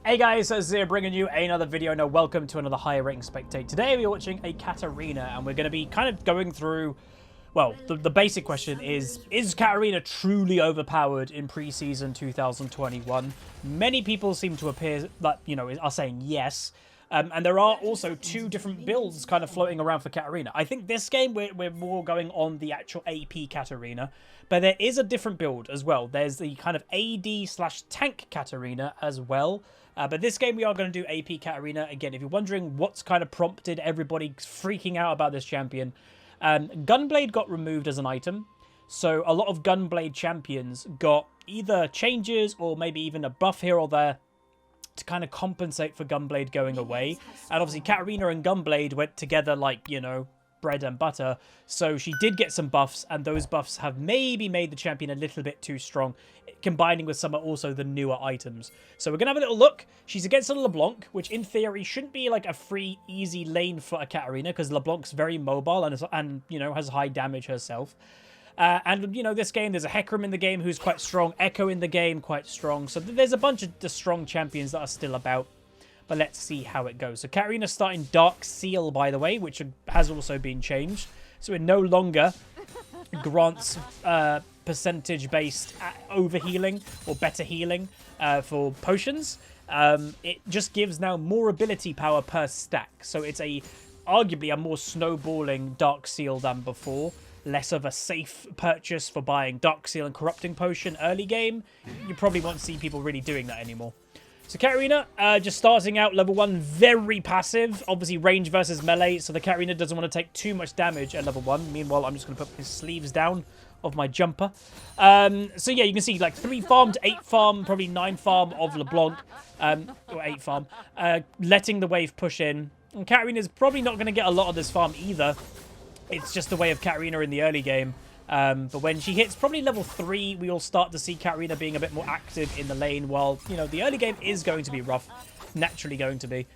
Hey guys, Zia bringing you another video. Now, welcome to another higher rating spectate. Today we're watching a Katarina, and we're going to be kind of going through, well, the basic question is Katarina truly overpowered in preseason 2021? Many people seem to appear that, are saying yes. And there are also two different builds kind of floating around for Katarina. I think this game we're more going on the actual AP Katarina, but there is a different build as well. There's the kind of AD/tank Katarina as well. But this game we are going to do AP Katarina. Again, if you're wondering what's kind of prompted everybody freaking out about this champion, Gunblade got removed as an item. So a lot of Gunblade champions got either changes or maybe even a buff here or there to kind of compensate for Gunblade going away. And obviously Katarina and Gunblade went together like, bread and butter. So she did get some buffs, and those buffs have maybe made the champion a little bit too strong, combining with some also the newer items. So we're going to have a little look. She's against a LeBlanc, which in theory shouldn't be like a free, easy lane for a Katarina, because LeBlanc's very mobile and has high damage herself. And, this game, there's a Hecarim in the game who's quite strong. Echo in the game, quite strong. So there's a bunch of the strong champions that are still about. But let's see how it goes. So Katarina's starting Dark Seal, by the way, which has also been changed. So it no longer grants percentage-based overhealing or better healing for potions. It just gives now more ability power per stack. So it's arguably a more snowballing Dark Seal than before. Less of a safe purchase for buying Dark Seal and Corrupting Potion early game. You probably won't see people really doing that anymore. So Katarina, just starting out, level 1, very passive. Obviously, range versus melee, so the Katarina doesn't want to take too much damage at level 1. Meanwhile, I'm just going to put his sleeves down of my jumper. So yeah, you can see like 3 farm to 8 farm, probably 9 farm of LeBlanc, or 8 farm, letting the wave push in. And Katarina's probably not going to get a lot of this farm either. It's just the way of Katarina in the early game. But when she hits probably level 3, we will start to see Katarina being a bit more active in the lane, while, the early game is going to be rough. Naturally going to be.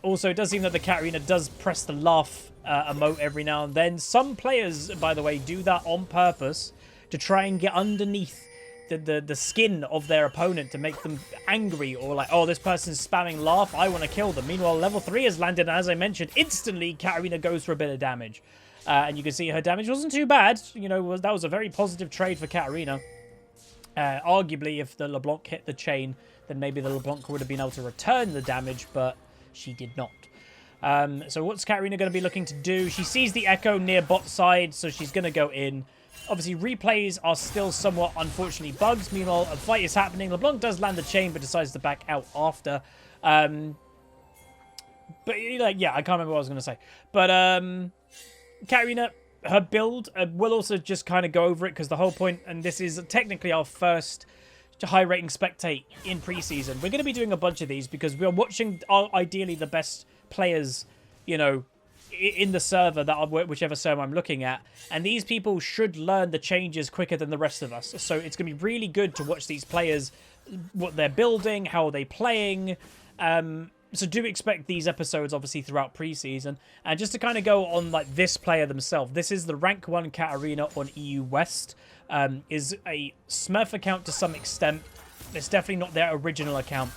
Also, it does seem that the Katarina does press the laugh emote every now and then. Some players, by the way, do that on purpose to try and get underneath the skin of their opponent to make them angry, or like, oh, this person's spamming laugh, I want to kill them. Meanwhile, level 3 has landed, and as I mentioned, instantly Katarina goes for a bit of damage. And you can see her damage wasn't too bad. That was a very positive trade for Katarina. Arguably, if the LeBlanc hit the chain, then maybe the LeBlanc would have been able to return the damage, but she did not. So what's Katarina going to be looking to do? She sees the Echo near bot side, so she's going to go in. Obviously, replays are still somewhat, unfortunately, bugs. Meanwhile, a fight is happening. LeBlanc does land the chain, but decides to back out after. But, yeah, I can't remember what I was going to say. But, Katarina, her build, we'll also just kind of go over it, because the whole point, and this is technically our first high rating spectate in preseason. We're going to be doing a bunch of these because we're watching ideally the best players, in the server, whichever server I'm looking at. And these people should learn the changes quicker than the rest of us. So it's going to be really good to watch these players, what they're building, how are they playing. So do expect these episodes, obviously, throughout preseason. And just to kind of go on, like, this player themselves. This is the rank 1 Katarina on EU West. Is a Smurf account to some extent. It's definitely not their original account,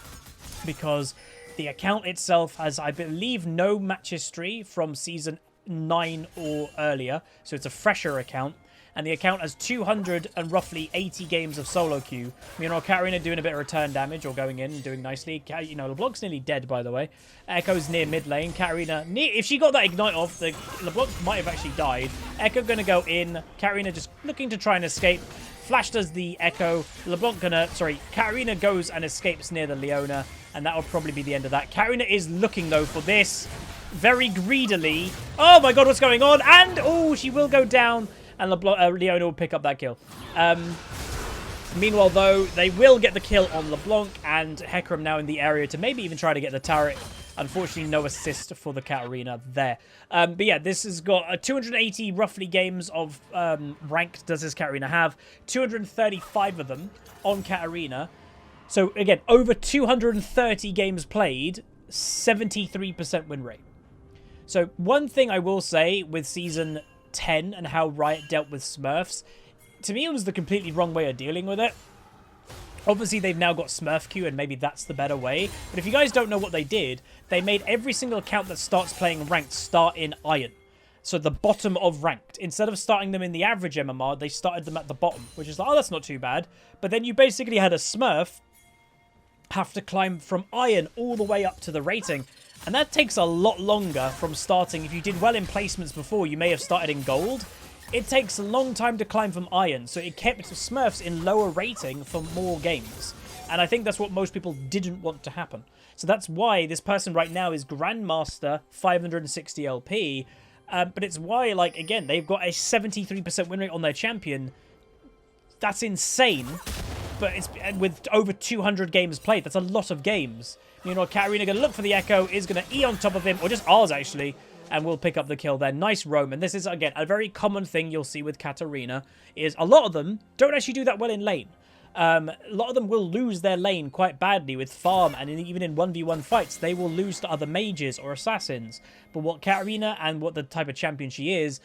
because the account itself has, I believe, no match history from season 9 or earlier. So it's a fresher account. And the account has 200 and roughly 80 games of solo queue. Katarina doing a bit of return damage, or going in and doing nicely. LeBlanc's nearly dead, by the way. Echo's near mid lane. Katarina, if she got that ignite off, LeBlanc might have actually died. Echo going to go in. Katarina just looking to try and escape. Flash does the Echo. Katarina goes and escapes near the Leona. And that will probably be the end of that. Katarina is looking, though, for this very greedily. Oh my god, what's going on? And, oh, she will go down. And Leona will pick up that kill. Meanwhile, though, they will get the kill on LeBlanc, and Hecarim now in the area to maybe even try to get the turret. Unfortunately, no assist for the Katarina there. But yeah, this has got 280 roughly games of ranked does this Katarina have. 235 of them on Katarina. So again, over 230 games played, 73% win rate. So one thing I will say with Season 10 and how Riot dealt with Smurfs, to me it was the completely wrong way of dealing with it. Obviously, they've now got Smurf Q, and maybe that's the better way. But if you guys don't know what they did, they made every single account that starts playing ranked start in Iron. So the bottom of ranked. Instead of starting them in the average MMR, they started them at the bottom, which is like, oh, that's not too bad. But then you basically had a Smurf have to climb from Iron all the way up to the rating. And that takes a lot longer from starting. If you did well in placements before, you may have started in Gold. It takes a long time to climb from Iron, so it kept Smurfs in lower rating for more games. And I think that's what most people didn't want to happen. So that's why this person right now is Grandmaster 560 LP. But it's why, like, again, they've got a 73% win rate on their champion. That's insane. But it's with over 200 games played. That's a lot of games. You know, Katarina going to look for the Echo, is going to E on top of him, or just R's actually, and we'll pick up the kill there. Nice roam. And this is, again, a very common thing you'll see with Katarina, is a lot of them don't actually do that well in lane. A lot of them will lose their lane quite badly with farm, and even in 1v1 fights, they will lose to other mages or assassins. But what Katarina and what the type of champion she is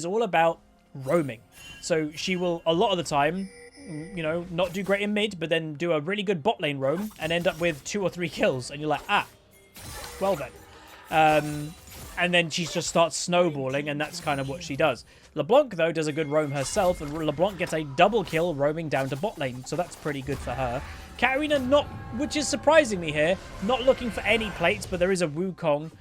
all about roaming. So she will, a lot of the time, you know, not do great in mid, but then do a really good bot lane roam and end up with 2 or 3 kills. And you're like, ah, well then. And then she just starts snowballing, and that's kind of what she does. LeBlanc, though, does a good roam herself, and LeBlanc gets a double kill roaming down to bot lane, so that's pretty good for her. Katarina not, which is surprising me here, not looking for any plates, but there is a Wukong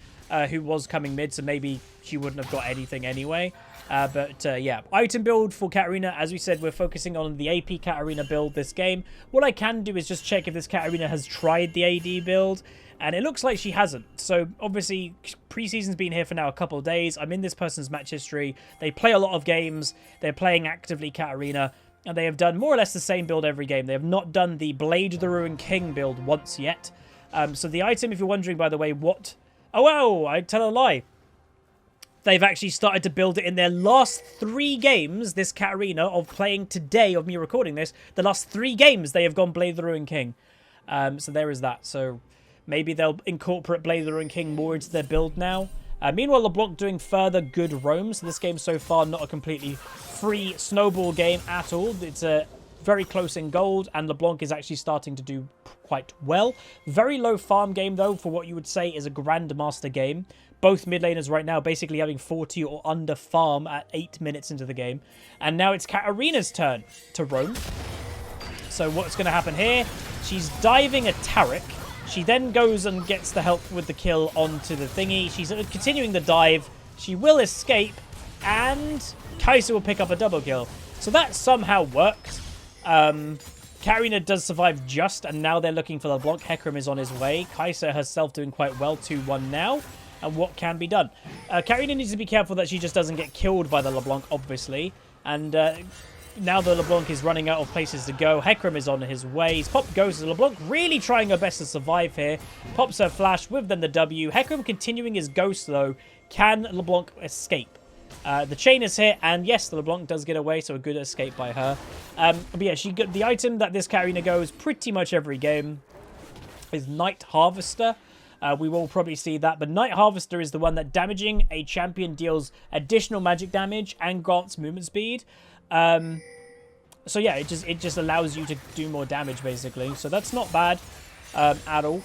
who was coming mid, so maybe she wouldn't have got anything anyway. Yeah, item build for Katarina. As we said, we're focusing on the AP Katarina build this game. What I can do is just check if this Katarina has tried the AD build, and it looks like she hasn't. So obviously, preseason's been here for now a couple of days. I'm in this person's match history. They play a lot of games. They're playing actively Katarina, and they have done more or less the same build every game. They have not done the Blade of the Ruined King build once yet. So the item, if you're wondering, by the way, what... Oh, wow, I tell a lie. They've actually started to build it in their last 3 games, this Katarina, of playing today, of me recording this. The last 3 games, they have gone Blade of the Ruined King. So there is that. So maybe they'll incorporate Blade of the Ruined King more into their build now. Meanwhile, LeBlanc doing further good roams. This game so far, not a completely free snowball game at all. It's very close in gold, and LeBlanc is actually starting to do quite well. Very low farm game, though, for what you would say is a Grandmaster game. Both mid laners right now basically having 40 or under farm at 8 minutes into the game. And now it's Katarina's turn to roam. So what's going to happen here? She's diving a Taric. She then goes and gets the help with the kill onto the thingy. She's continuing the dive. She will escape, and Kai'Sa will pick up a double kill. So that somehow worked. Katarina does survive just, and now they're looking for LeBlanc. Hecarim is on his way. Kai'Sa herself doing quite well, 2-1 now. And what can be done? Katarina needs to be careful that she just doesn't get killed by the LeBlanc, obviously. And now the LeBlanc is running out of places to go. Hecarim is on his way. He's popped Ghost. LeBlanc really trying her best to survive here. Pops her flash with then the W. Hecarim continuing his Ghost, though. Can LeBlanc escape? The chain is hit, and yes, the LeBlanc does get away, so a good escape by her. But yeah, she got the item that this Katarina goes pretty much every game is Night Harvester. We will probably see that, but Night Harvester is the one that damaging a champion deals additional magic damage and grants movement speed. So yeah, it just allows you to do more damage, basically. So that's not bad at all.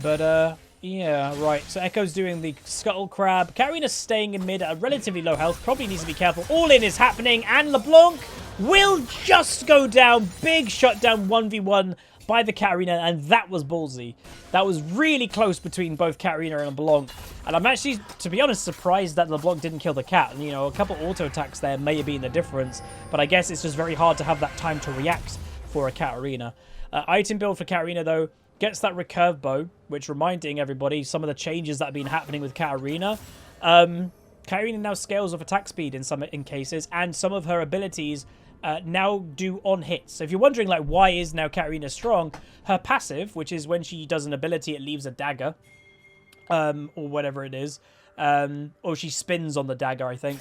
But yeah, right. So Echo's doing the Scuttle Crab. Katarina's staying in mid at a relatively low health. Probably needs to be careful. All in is happening, and LeBlanc will just go down. Big shutdown 1v1 by the Katarina, and that was ballsy. That was really close between both Katarina and LeBlanc. And I'm actually, to be honest, surprised that LeBlanc didn't kill the cat. You know, a couple auto attacks there may have been the difference, but I guess it's just very hard to have that time to react for a Katarina. Item build for Katarina, though, gets that recurve bow, which, reminding everybody some of the changes that have been happening with Katarina. Katarina now scales with attack speed in cases, and some of her abilities now do on hits. So if you're wondering, like, why is now Katarina strong, her passive, which is when she does an ability, it leaves a dagger, or whatever it is, or she spins on the dagger, I think.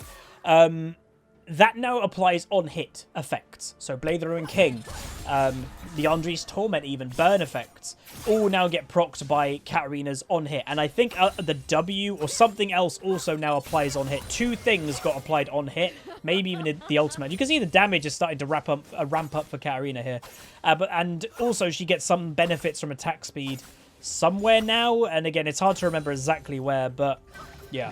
that now applies on hit effects. So Blade the Ruin King, the Andre's Torment even, burn effects, all now get procced by Katarina's on hit. And I think the W or something else also now applies on hit. 2 things got applied on hit, maybe even the ultimate. You can see the damage is starting to ramp up for Katarina here. And also she gets some benefits from attack speed somewhere now. And again, it's hard to remember exactly where, but yeah.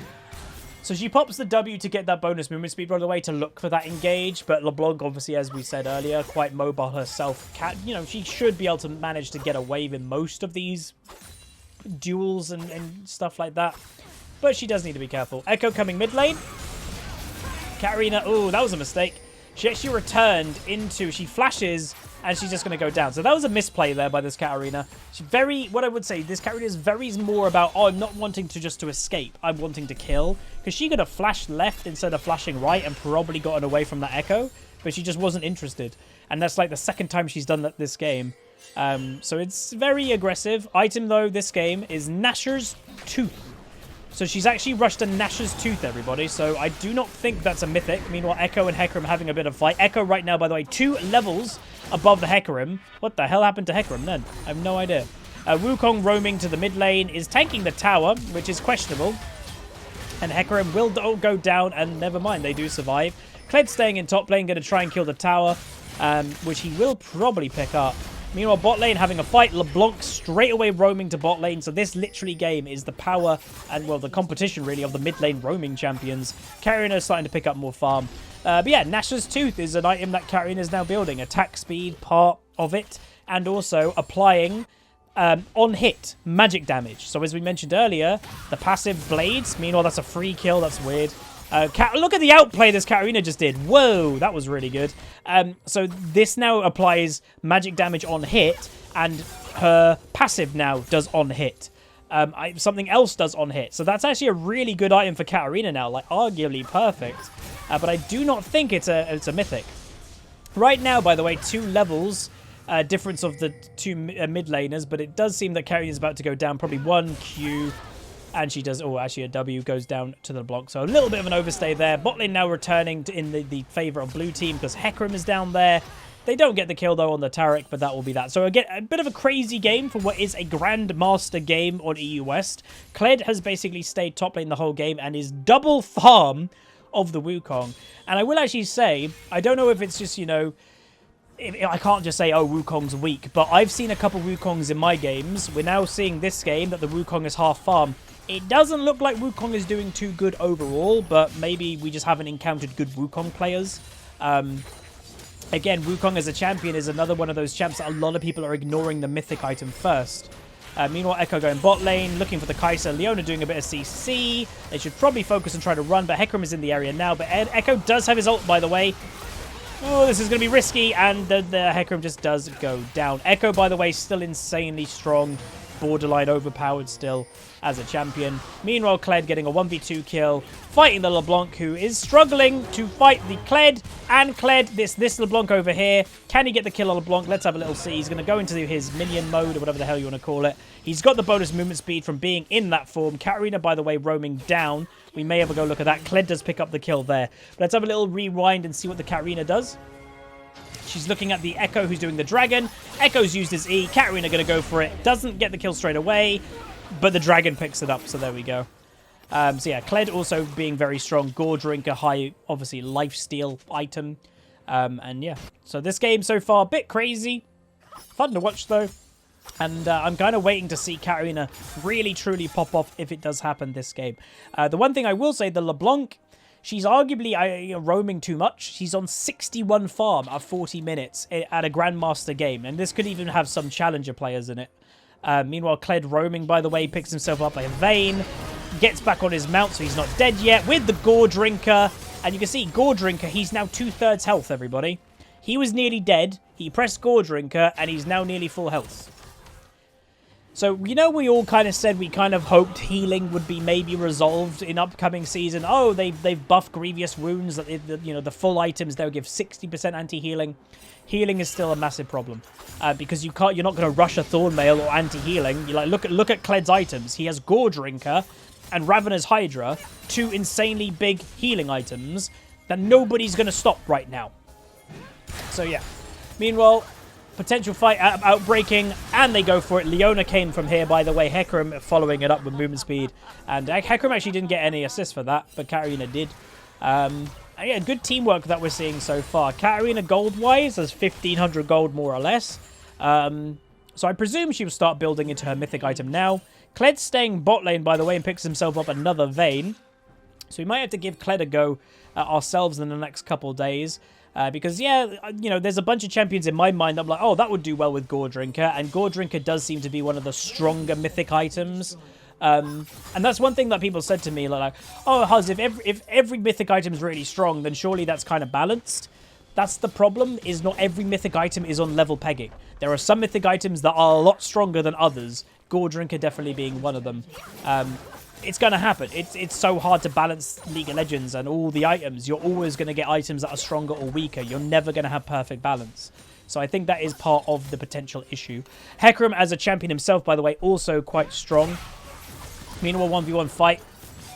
So she pops the W to get that bonus movement speed right away to look for that engage. But LeBlanc, obviously, as we said earlier, quite mobile herself. You know, she should be able to manage to get a wave in most of these duels and stuff like that. But she does need to be careful. Echo coming mid lane. Katarina, oh, that was a mistake. She actually returned into, she flashes, and she's just going to go down. So that was a misplay there by this Katarina. She's what I would say, this Katarina is very more about, oh, I'm not wanting to escape. I'm wanting to kill. Because she could have flashed left instead of flashing right and probably gotten away from that Echo. But she just wasn't interested. And that's like the second time she's done that this game. So it's very aggressive. Item, though, this game is Nashor's Tooth. So she's actually rushed a Nashor's Tooth, everybody. So I do not think that's a mythic. Meanwhile, Echo and Hecarim having a bit of fight. Echo right now, by the way, 2 levels above the Hecarim. What the hell happened to Hecarim then? I have no idea. Wukong roaming to the mid lane is tanking the tower, which is questionable. And Hecarim will go down, and never mind, they do survive. Kled staying in top lane, going to try and kill the tower, which he will probably pick up. Meanwhile, bot lane having a fight. LeBlanc straight away roaming to bot lane. So this literally game is the power and, well, the competition, really, of the mid lane roaming champions. Katarina is starting to pick up more farm. But yeah, Nashor's Tooth is an item that Katarina is now building. Attack speed, part of it. And also applying on hit magic damage. So as we mentioned earlier, the passive blades. Meanwhile, that's a free kill. That's weird. Look at the outplay this Katarina just did. Whoa, that was really good. So this now applies magic damage on hit, and her passive now does on hit. Something else does on hit. So that's actually a really good item for Katarina now, like arguably perfect. But I do not think it's a mythic. Right now, by the way, 2 levels difference of the 2 mid laners, but it does seem that Katarina is about to go down. Probably 1 Q. And she does, oh, actually a W goes down to the block. So a little bit of an overstay there. Bot lane now returning in the favor of blue team because Hecarim is down there. They don't get the kill, though, on the Taric, but that will be that. So again, a bit of a crazy game for what is a Grandmaster game on EU West. Kled has basically stayed top lane the whole game and is double farm of the Wukong. And I will actually say, I don't know if it's just, you know, I can't just say, oh, Wukong's weak, but I've seen a couple Wukongs in my games. We're now seeing this game that the Wukong is half farm. It doesn't look like Wukong is doing too good overall, but maybe we just haven't encountered good Wukong players. Again, Wukong as a champion is another one of those champs that a lot of people are ignoring the mythic item first. Meanwhile, Echo going bot lane, looking for the Kai'Sa. Leona doing a bit of CC. They should probably focus and try to run, but Hecarim is in the area now. But Echo does have his ult, by the way. Oh, this is going to be risky, and the Hecarim just does go down. Echo, by the way, still insanely strong, borderline overpowered still as a champion. Meanwhile, Kled getting a 1v2 kill, fighting the LeBlanc, who is struggling to fight the Kled. And Kled, this LeBlanc over here, can he get the kill on LeBlanc? Let's have a little see. He's going to go into his minion mode, or whatever the hell you want to call it. He's got the bonus movement speed from being in that form. Katarina, by the way, roaming down. We may have a go look at that. Kled does pick up the kill there. But let's have a little rewind and see what the Katarina does. She's looking at the Echo, who's doing the dragon. Echo's used his E. Katarina going to go for it. Doesn't get the kill straight away, but the dragon picks it up, so there we go. So yeah, Kled also being very strong. Gore Drink, a high, obviously, lifesteal item. And yeah, so this game so far, a bit crazy. Fun to watch, though. And I'm kind of waiting to see Katarina really, truly pop off if it does happen this game. The one thing I will say, the LeBlanc, she's arguably roaming too much. She's on 61 farm at 40 minutes at a Grandmaster game. And this could even have some Challenger players in it. Meanwhile, Kled roaming, by the way, picks himself up by a Vayne. Gets back on his mount, so he's not dead yet. With the Gore Drinker. And you can see, Gore Drinker, he's now 2/3 health, everybody. He was nearly dead. He pressed Gore Drinker, and he's now nearly full health. So, you know, we all kind of said we kind of hoped healing would be maybe resolved in upcoming season. Oh, they've buffed Grievous Wounds. You know, the full items, they'll give 60% anti-healing. Healing is still a massive problem because you're not going to rush a Thornmail or anti-healing. You like look at Kled's items. He has Gore Drinker and Ravener's Hydra, 2 insanely big healing items. that nobody's going to stop right now. So yeah. Meanwhile, potential fight outbreaking, and they go for it. Leona came from here, by the way. Hecarim following it up with movement speed. And Hecarim actually didn't get any assists for that, but Katarina did. Yeah, good teamwork that we're seeing so far. Katarina gold-wise has 1,500 gold, more or less. So I presume she will start building into her mythic item now. Kled's staying bot lane, by the way, and picks himself up another Vayne. So we might have to give Kled a go ourselves in the next couple days. Because, yeah, you know, there's a bunch of champions in my mind. I'm like, oh, that would do well with Gore Drinker. And Gore Drinker does seem to be one of the stronger mythic items. And that's one thing that people said to me, like, oh, Huz, if every mythic item is really strong, then surely that's kind of balanced. That's the problem, is not every mythic item is on level pegging. There are some mythic items that are a lot stronger than others. Gore Drinker definitely being one of them. It's going to happen. It's so hard to balance League of Legends and all the items. You're always going to get items that are stronger or weaker. You're never going to have perfect balance. So I think that is part of the potential issue. Hecarim as a champion himself, by the way, also quite strong. Meanwhile, 1v1 fight.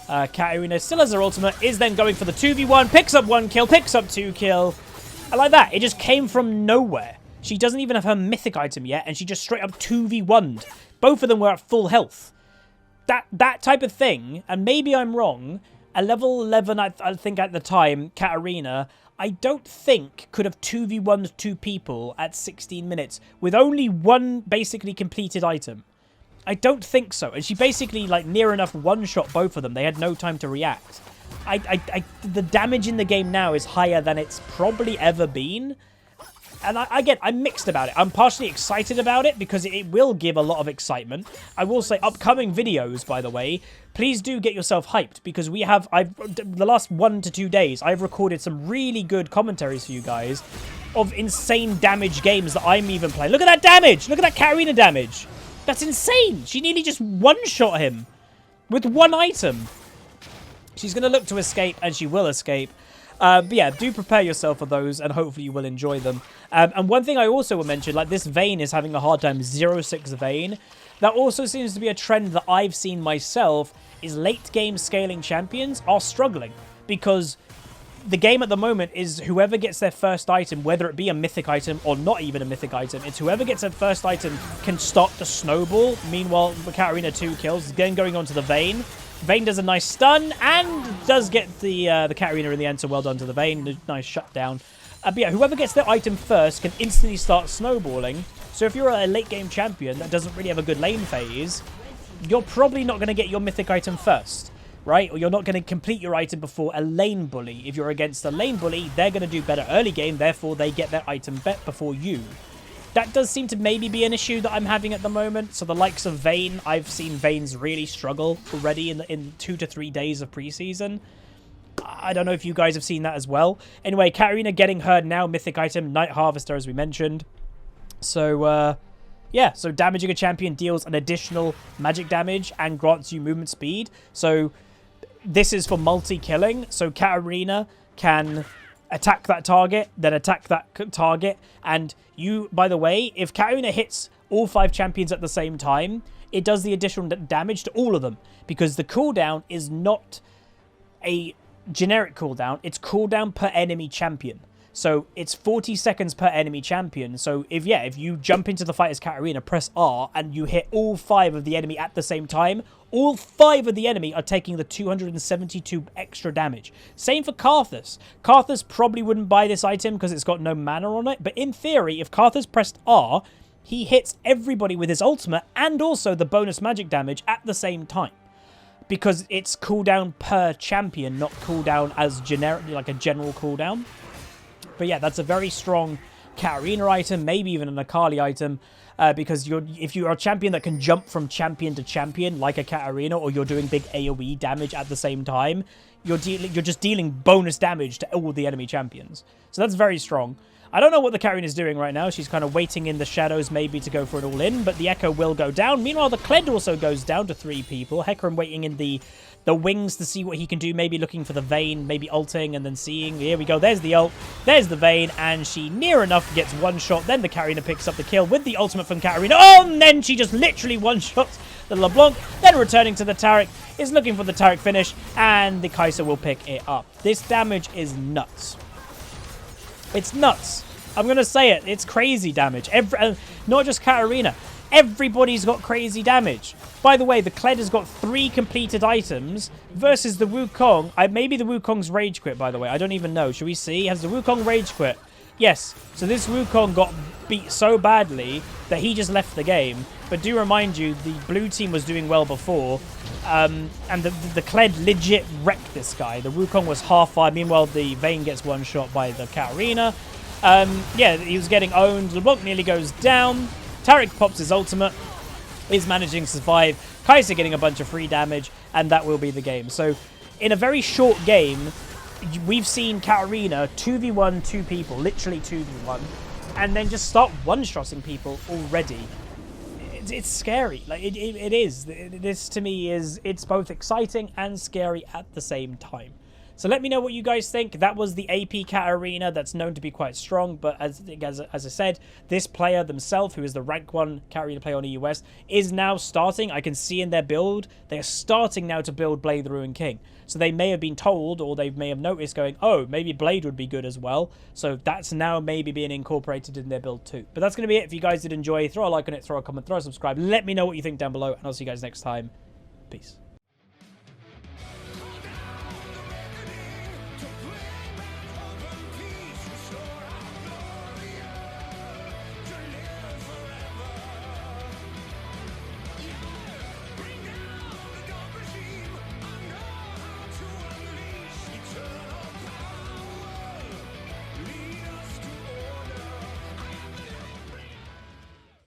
Katarina still has her ultimate, is then going for the 2v1, picks up 1 kill, picks up 2 kill. I like that. It just came from nowhere. She doesn't even have her mythic item yet, and she just straight up 2v1'd. Both of them were at full health. That type of thing, and maybe I'm wrong, a level 11, I think at the time, Katarina, I don't think could have 2v1'd 2 people at 16 minutes with only 1 basically completed item. I don't think so. And she basically, like, near enough one-shot both of them. They had no time to react. The damage in the game now is higher than it's probably ever been. And I'm mixed about it. I'm partially excited about it because it will give a lot of excitement. I will say upcoming videos, by the way, please do get yourself hyped because the last 1 to 2 days, I've recorded some really good commentaries for you guys of insane damage games that I'm even playing. Look at that damage. Look at that Katarina damage. That's insane. She nearly just one-shot him with 1 item. She's going to look to escape, and she will escape. But yeah, do prepare yourself for those, and hopefully you will enjoy them. And one thing I also will mention, like this Vayne is having a hard time, 0-6 Vayne. That also seems to be a trend that I've seen myself, is late game scaling champions are struggling. Because the game at the moment is whoever gets their first item, whether it be a mythic item or not even a mythic item, it's whoever gets their first item can start the snowball. Meanwhile, Katarina 2 kills, then going on to the Vayne. Vayne does a nice stun and does get the Katarina in the end, so well done to the Vayne. Nice shutdown. But yeah, whoever gets their item first can instantly start snowballing. So if you're a late game champion that doesn't really have a good lane phase, you're probably not going to get your mythic item first, right? Or you're not going to complete your item before a lane bully. If you're against a lane bully, they're going to do better early game, therefore they get their item bet before you. That does seem to maybe be an issue that I'm having at the moment. So the likes of Vayne, I've seen Vaynes really struggle already in 2 to 3 days of preseason. I don't know if you guys have seen that as well. Anyway, Katarina getting her now mythic item, Night Harvester, as we mentioned. So, yeah, so damaging a champion deals an additional magic damage and grants you movement speed. So this is for multi-killing. So Katarina can attack that target, then attack that target. And you, by the way, if Katarina hits all 5 champions at the same time, it does the additional damage to all of them. Because the cooldown is not a generic cooldown, it's cooldown per enemy champion. So it's 40 seconds per enemy champion. So if you jump into the fight as Katarina, press R, and you hit all 5 of the enemy at the same time, all 5 of the enemy are taking the 272 extra damage. Same for Karthus. Karthus probably wouldn't buy this item because it's got no mana on it. But in theory, if Karthus pressed R, he hits everybody with his ultimate and also the bonus magic damage at the same time. Because it's cooldown per champion, not cooldown as generic, like a general cooldown. But yeah, that's a very strong Katarina item, maybe even an Akali item, because if you're a champion that can jump from champion to champion, like a Katarina, or you're doing big AoE damage at the same time, you're just dealing bonus damage to all the enemy champions. So that's very strong. I don't know what the Katarina is doing right now. She's kind of waiting in the shadows maybe to go for an all-in, but the Echo will go down. Meanwhile, the Kled also goes down to 3 people. Hecarim waiting in the wings to see what he can do, maybe looking for the Vayne, maybe ulting and then seeing. Here we go. There's the ult. There's the Vayne, and she near enough gets one shot. Then the Katarina picks up the kill with the ultimate from Katarina. Oh, and then she just literally one-shots the LeBlanc. Then returning to the Taric, is looking for the Taric finish, and the Kai'Sa will pick it up. This damage is nuts. It's nuts. I'm going to say it. It's crazy damage. Not just Katarina. Everybody's got crazy damage. By the way, the Kled has got 3 completed items versus the Wukong. Maybe the Wukong's rage quit, by the way. I don't even know. Should we see? Has the Wukong rage quit? Yes. So this Wukong got beat so badly that he just left the game. But do remind you, the blue team was doing well before. And the Kled legit wrecked this guy. The Wukong was half fired. Meanwhile, the Vayne gets one shot by the Katarina. Yeah, he was getting owned. LeBlanc nearly goes down. Taric pops his ultimate. Is managing to survive. Kai'Sa getting a bunch of free damage. And that will be the game. So, in a very short game, we've seen Katarina 2v1 2 people. Literally 2v1. And then just start one-shotting people already. It's scary. Like, it is. This, to me, it's both exciting and scary at the same time. So let me know what you guys think. That was the AP Katarina that's known to be quite strong, but as I said, this player themselves, who is the rank 1 Katarina player on EUS, is now starting. I can see in their build, they are starting now to build Blade the Ruined King. So they may have been told, or they may have noticed going, oh, maybe Blade would be good as well. So that's now maybe being incorporated in their build too. But that's going to be it. If you guys did enjoy, throw a like on it, throw a comment, throw a subscribe. Let me know what you think down below, and I'll see you guys next time. Peace.